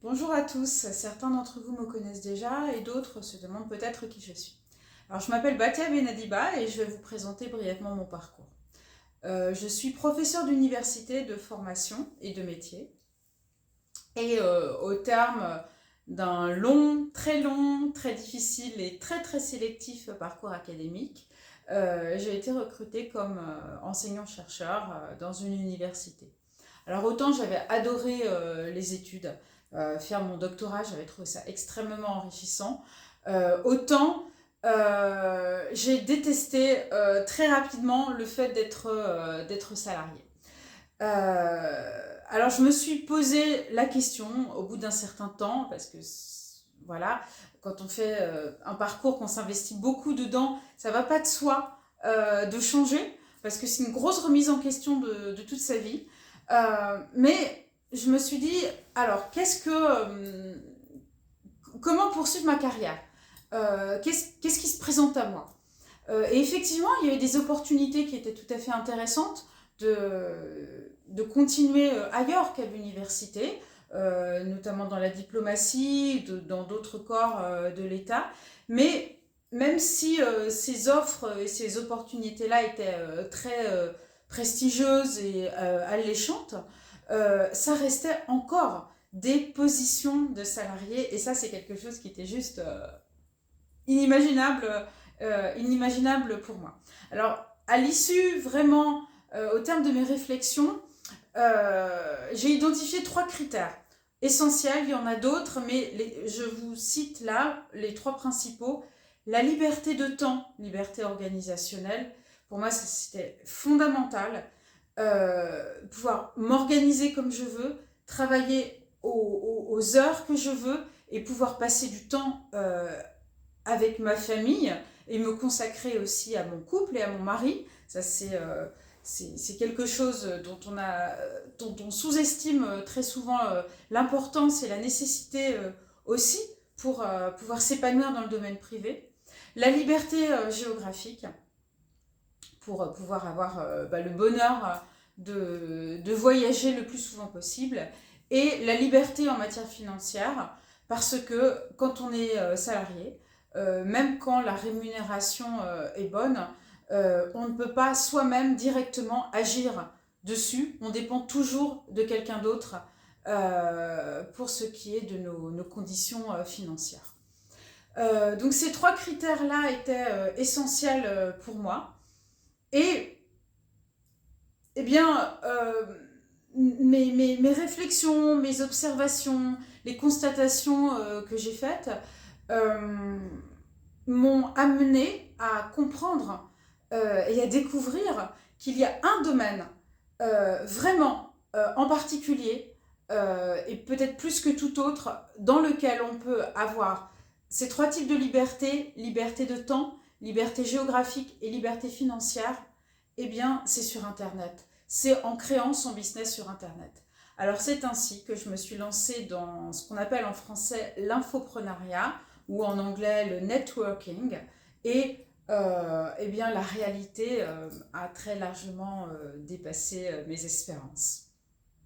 Bonjour à tous, certains d'entre vous me connaissent déjà et d'autres se demandent peut-être qui je suis. Alors je m'appelle Batia Benadiba et je vais vous présenter brièvement mon parcours. Je suis professeure d'université de formation et de métier et au terme d'un long, très difficile et très sélectif parcours académique, j'ai été recrutée comme enseignant-chercheur dans une université. Alors autant j'avais adoré les études, faire mon doctorat, j'avais trouvé ça extrêmement enrichissant, autant j'ai détesté très rapidement le fait d'être salarié. Alors je me suis posé la question au bout d'un certain temps, parce que voilà, quand on fait un parcours, qu'on s'investit beaucoup dedans, ça va pas de soi de changer, parce que c'est une grosse remise en question de toute sa vie. Mais je me suis dit, alors comment poursuivre ma carrière, qu'est-ce qui se présente à moi. Et effectivement, il y avait des opportunités qui étaient tout à fait intéressantes de continuer ailleurs qu'à l'université, notamment dans la diplomatie, dans d'autres corps de l'État. Mais même si ces offres et ces opportunités-là étaient très prestigieuses et alléchantes, ça restait encore des positions de salariés. Et ça, c'est quelque chose qui était juste inimaginable, inimaginable pour moi. Alors, à l'issue, vraiment, au terme de mes réflexions, j'ai identifié 3 critères essentiels. Il y en a d'autres, mais je vous cite là les 3 principaux. La liberté de temps, liberté organisationnelle. Pour moi, c'était fondamental. Pouvoir m'organiser comme je veux, travailler aux heures que je veux et pouvoir passer du temps avec ma famille et me consacrer aussi à mon couple et à mon mari. Ça, c'est quelque chose dont on sous-estime très souvent l'importance et la nécessité aussi pour pouvoir s'épanouir dans le domaine privé. La liberté géographique pour pouvoir avoir le bonheur de voyager le plus souvent possible, et la liberté en matière financière, parce que quand on est salarié, même quand la rémunération est bonne, on ne peut pas soi-même directement agir dessus, on dépend toujours de quelqu'un d'autre pour ce qui est de nos conditions financières. Donc ces 3 critères-là étaient essentiels pour moi. Et eh bien, mes réflexions, mes observations, les constatations que j'ai faites euh, m'ont amené à comprendre et à découvrir qu'il y a un domaine vraiment en particulier, et peut-être plus que tout autre, dans lequel on peut avoir ces 3 types de liberté, liberté de temps, liberté géographique et liberté financière. Eh bien, c'est sur Internet. C'est en créant son business sur Internet. Alors, c'est ainsi que je me suis lancée dans ce qu'on appelle en français l'infoprenariat, ou en anglais le networking. Et eh bien, la réalité a très largement dépassé mes espérances.